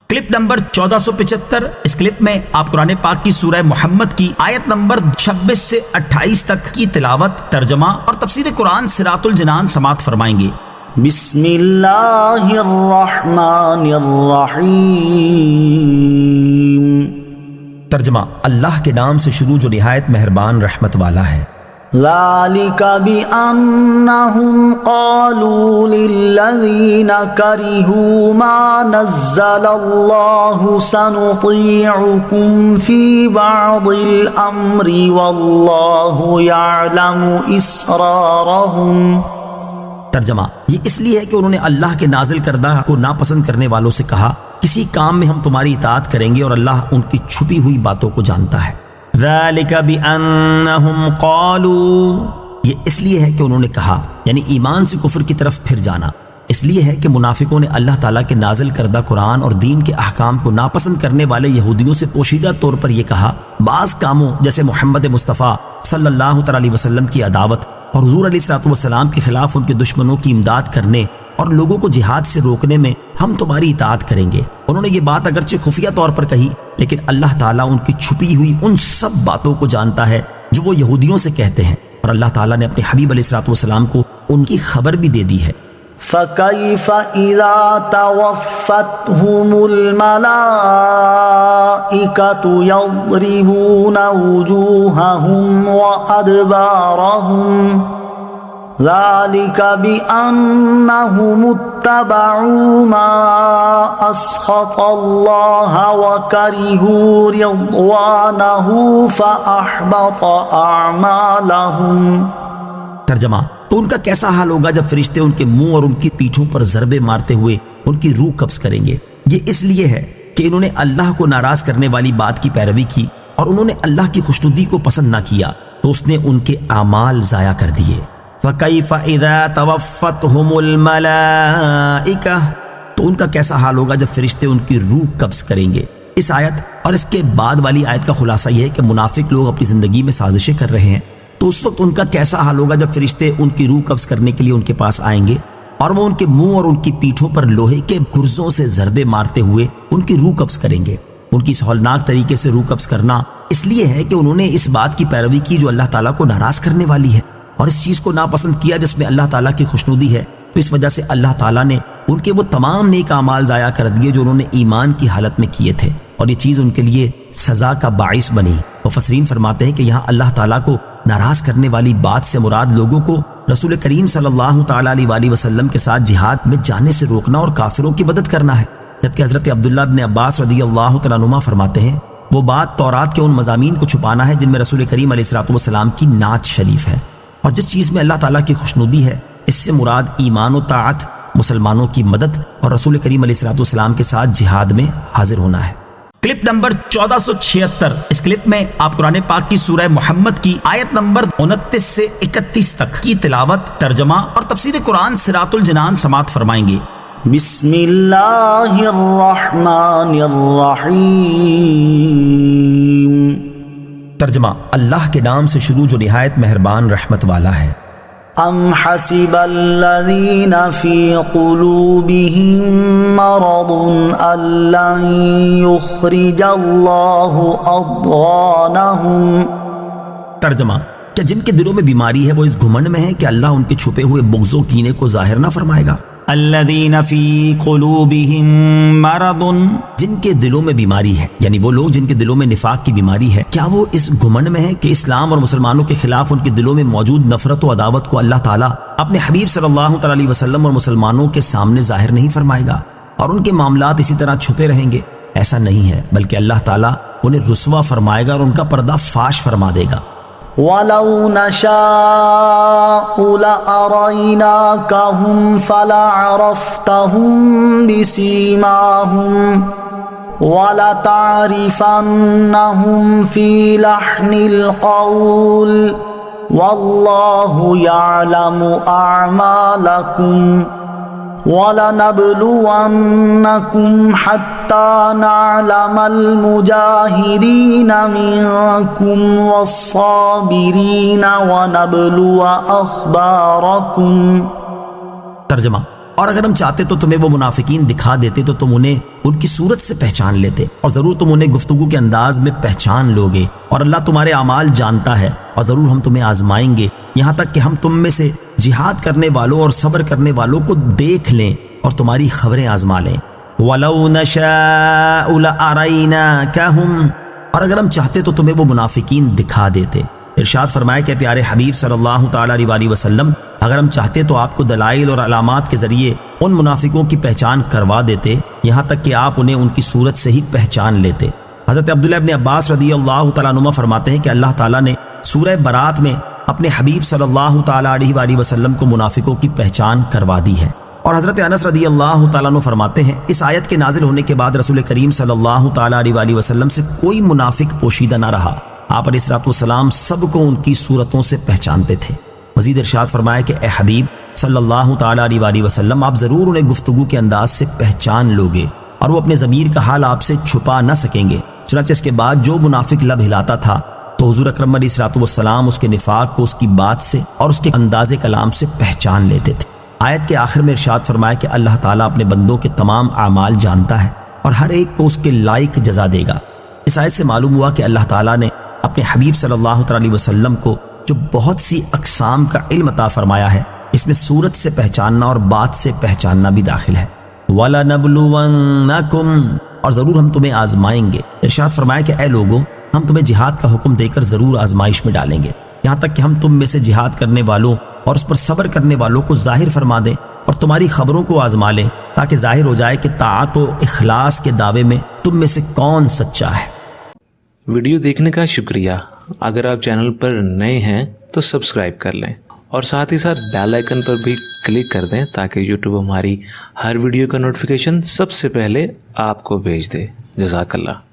Clip number 1475۔ اس clip میں آپ قرآن پاک کی سورہ محمد کی آیت نمبر 26 سے 28 تک کی تلاوت، ترجمہ اور تفسیر قرآن صراط الجنان سماعت فرمائیں گے۔ بسم اللہ الرحمن الرحیم۔ ترجمہ، اللہ کے نام سے شروع جو نہایت مہربان رحمت والا ہے۔ ذالک بأنہم قالوا للذین کرہوا ما نزل اللہ سنطیعکم فی بعض الامر واللہ یعلم اسرارہم۔ ترجمہ، یہ اس لیے ہے کہ انہوں نے اللہ کے نازل کردہ کو ناپسند کرنے والوں سے کہا کسی کام میں ہم تمہاری اطاعت کریں گے اور اللہ ان کی چھپی ہوئی باتوں کو جانتا ہے۔ ذالک بأنہم قالوا، یہ اس لیے ہے کہ انہوں نے کہا، یعنی ایمان سے کفر کی طرف پھر جانا۔ اس لیے ہے کہ منافقوں نے اللہ تعالیٰ کے نازل کردہ قرآن اور دین کے احکام کو ناپسند کرنے والے یہودیوں سے پوشیدہ طور پر یہ کہا، بعض کاموں جیسے محمد مصطفیٰ صلی اللہ علیہ وسلم کی عداوت اور حضور علیہ السلام کے خلاف ان کے دشمنوں کی امداد کرنے اور لوگوں کو جہاد سے روکنے میں ہم تمہاری اطاعت کریں گے۔ انہوں نے یہ بات اگرچہ خفیہ طور پر کہی، لیکن اللہ تعالیٰ ان کی چھپی ہوئی ان سب باتوں کو جانتا ہے جو وہ یہودیوں سے کہتے ہیں، اور اللہ تعالیٰ نے اپنے حبیب علیہ السلام کو ان کی خبر بھی دے دی ہے۔ فَكَيْفَ إِذَا تَوَفَّتْهُمُ الْمَلَائِكَةُ يَضْرِبُونَ وُجُوهَهُمْ وَأَدْبَارَهُمْ ذَلِكَ بِأَنَّهُمُ اتَّبَعُوا مَا أَسْخَطَ اللَّهَ وَكَرِهُوا رِضْوَانَهُ فَأَحْبَطَ أَعْمَالَهُمْ۔ ترجمہ، تو ان کا کیسا حال ہوگا جب فرشتے ان کے منہ اور ان کی پیٹھوں پر ضربے مارتے ہوئے ان کی روح قبض کریں گے۔ یہ اس لیے ہے کہ انہوں نے اللہ کو ناراض کرنے والی بات کی پیروی کی اور انہوں نے اللہ کی خوشنودی کو پسند نہ کیا تو اس نے ان کے اعمال ضائع کر دیے۔ فَكَيْفَ إِذَا تَوَفَّتْهُمُ الْمَلَائِكَةُ، تو ان کا کیسا حال ہوگا جب فرشتے ان کی روح قبض کریں گے۔ اس آیت اور اس کے بعد والی آیت کا خلاصہ یہ ہے کہ منافق لوگ اپنی زندگی میں سازشیں کر رہے ہیں، تو اس وقت ان کا کیسا حال ہوگا جب فرشتے ان کی روح قبض کرنے کے لیے ان کے پاس آئیں گے اور وہ ان کے منہ اور ان کی پیٹھوں پر لوہے کے گرزوں سے ضربے مارتے ہوئے ان کی روح قبض کریں گے۔ ان کی اس ہولناک طریقے سے روح قبض کرنا اس لیے ہے کہ انہوں نے اس بات کی پیروی کی جو اللہ تعالیٰ کو ناراض کرنے والی ہے، اور اس چیز کو ناپسند کیا جس میں اللہ تعالیٰ کی خوشنودی ہے، تو اس وجہ سے اللہ تعالیٰ نے ان کے وہ تمام نیک اعمال ضائع کر دیے جو انہوں نے ایمان کی حالت میں کیے تھے، اور یہ چیز ان کے لیے سزا کا باعث بنی۔ مفسرین فرماتے ہیں کہ یہاں اللہ تعالیٰ کو ناراض کرنے والی بات سے مراد لوگوں کو رسول کریم صلی اللہ تعالیٰ علیہ وسلم کے ساتھ جہاد میں جانے سے روکنا اور کافروں کی مدد کرنا ہے، جبکہ حضرت عبداللہ بن عباس رضی اللہ تعالیٰ عنہما فرماتے ہیں وہ بات تورات کے ان مضامین کو چھپانا ہے جن میں رسول کریم علیہ السلام کی نعت شریف ہے، اور جس چیز میں اللہ تعالیٰ کی خوشنودی ہے اس سے مراد ایمان و طاعت، مسلمانوں کی مدد اور رسول کریم علیہ السلام کے ساتھ جہاد میں حاضر ہونا ہے۔ Clip number 1476۔ اس کلپ میں آپ قرآن پاک کی سورہ محمد کی آیت نمبر 29 سے 31 تک کی تلاوت، ترجمہ اور تفسیر قرآن صراط الجنان سماعت فرمائیں گے۔ بسم اللہ الرحمن الرحیم۔ ترجمہ، اللہ کے نام سے شروع جو نہایت مہربان رحمت والا ہے۔ ام حسب الذین فی قلوبہم مرض ان لن یخرج اللہ اضغانہم۔ ترجمہ، کیا جن کے دلوں میں بیماری ہے وہ اس گھمنڈ میں ہے کہ اللہ ان کے چھپے ہوئے بغض و کینے کو ظاہر نہ فرمائے گا؟ الذین فی قلوبہم مرض، جن کے دلوں میں بیماری ہے، یعنی وہ لوگ جن کے دلوں میں نفاق کی بیماری ہے، کیا وہ اس گھمنڈ میں ہے کہ اسلام اور مسلمانوں کے خلاف ان کے دلوں میں موجود نفرت و عداوت کو اللہ تعالیٰ اپنے حبیب صلی اللہ علیہ وسلم اور مسلمانوں کے سامنے ظاہر نہیں فرمائے گا اور ان کے معاملات اسی طرح چھپے رہیں گے؟ ایسا نہیں ہے، بلکہ اللہ تعالیٰ انہیں رسوا فرمائے گا اور ان کا پردہ فاش فرما دے گا۔ وَلَوْ نَشَاءُ لَأَرَيْنَاكَهُمْ فَلَعَرَفْتَهُمْ بِسِيمَاهُمْ وَلَتَعْرِفَنَّهُمْ فِي لَحْنِ الْقَوْلِ وَاللَّهُ يَعْلَمُ أَعْمَالَكُمْ وَلَنَبْلُوَنَّكُمْ حَتَّى نَعْلَمَ الْمُجَاهِدِينَ مِنكُمْ وَالصَّابِرِينَ وَنَبْلُوَ أَخْبَارَكُمْ۔ ترجمہ، اور اگر ہم چاہتے تو تمہیں وہ منافقین دکھا دیتے تو تم انہیں ان کی صورت سے پہچان لیتے، اور ضرور تم انہیں گفتگو کے انداز میں پہچان لوگے، اور اللہ تمہارے اعمال جانتا ہے، اور ضرور ہم تمہیں آزمائیں گے یہاں تک کہ ہم تم میں سے جہاد کرنے والوں اور صبر کرنے والوں کو دیکھ لیں اور تمہاری خبریں آزما لیں۔ وَلَوْ نَشَاءُ لَأَرَيْنَاكَهُمْ، اور اگر ہم چاہتے تو تمہیں وہ منافقین دکھا دیتے۔ ارشاد فرمایا کہ پیارے حبیب صلی اللہ تعالیٰ علیہ وسلم اگر ہم چاہتے تو آپ کو دلائل اور علامات کے ذریعے ان منافقوں کی پہچان کروا دیتے، یہاں تک کہ آپ انہیں ان کی صورت سے ہی پہچان لیتے۔ حضرت عبداللہ ابن عباس رضی اللہ تعالیٰ عنہ فرماتے ہیں کہ اللہ تعالیٰ نے سورہ برات میں اپنے حبیب صلی اللہ تعالیٰ علیہ وسلم کو منافقوں کی پہچان کروا دی ہے۔ اور حضرت انس رضی اللہ تعالیٰ عنہ فرماتے ہیں اس آیت کے نازل ہونے کے بعد رسول کریم صلی اللہ تعالیٰ علیہ وسلم سے کوئی منافق پوشیدہ نہ رہا، آپ علیہ الصلوۃ والسلام سب کو ان کی صورتوں سے پہچانتے تھے۔ مزید ارشاد فرمایا کہ اے حبیب صلی اللہ تعالیٰ علیہ وسلم آپ ضرور انہیں گفتگو کے انداز سے پہچان لوگے اور وہ اپنے ضمیر کا حال آپ سے چھپا نہ سکیں گے۔ چنانچہ اس کے بعد جو منافق لب ہلاتا تھا تو حضور اکرم علیہ الصلوۃ والسلام اس کے نفاق کو اس کی بات سے اور اس کے انداز کلام سے پہچان لیتے تھے۔ آیت کے آخر میں ارشاد فرمایا کہ اللہ تعالیٰ اپنے بندوں کے تمام اعمال جانتا ہے اور ہر ایک کو اس کے لائق جزا دے گا۔ اس آیت سے معلوم ہوا کہ اللہ تعالیٰ نے اپنے حبیب صلی اللہ علیہ وسلم کو جو بہت سی اقسام کا علم عطا فرمایا ہے، اس میں صورت سے پہچاننا اور بات سے پہچاننا بھی داخل ہے۔ وَلَنَبْلُوَنَّكُمْ، اور ضرور ہم تمہیں آزمائیں گے۔ ارشاد فرمایا کہ اے لوگوں ہم تمہیں جہاد کا حکم دے کر ضرور آزمائش میں ڈالیں گے، یہاں تک کہ ہم تم میں سے جہاد کرنے والوں اور اس پر صبر کرنے والوں کو ظاہر فرما دیں اور تمہاری خبروں کو آزما لیں، تاکہ ظاہر ہو جائے کہ طاعت و اخلاص کے دعوے میں تم میں سے کون سچا ہے۔ ویڈیو دیکھنے کا شکریہ۔ اگر آپ چینل پر نئے ہیں تو سبسکرائب کر لیں اور ساتھ ہی ساتھ بیل آئیکن پر بھی کلک کر دیں تاکہ یوٹیوب ہماری ہر ویڈیو کا نوٹیفیکیشن سب سے پہلے آپ کو بھیج دے۔ جزاک اللہ۔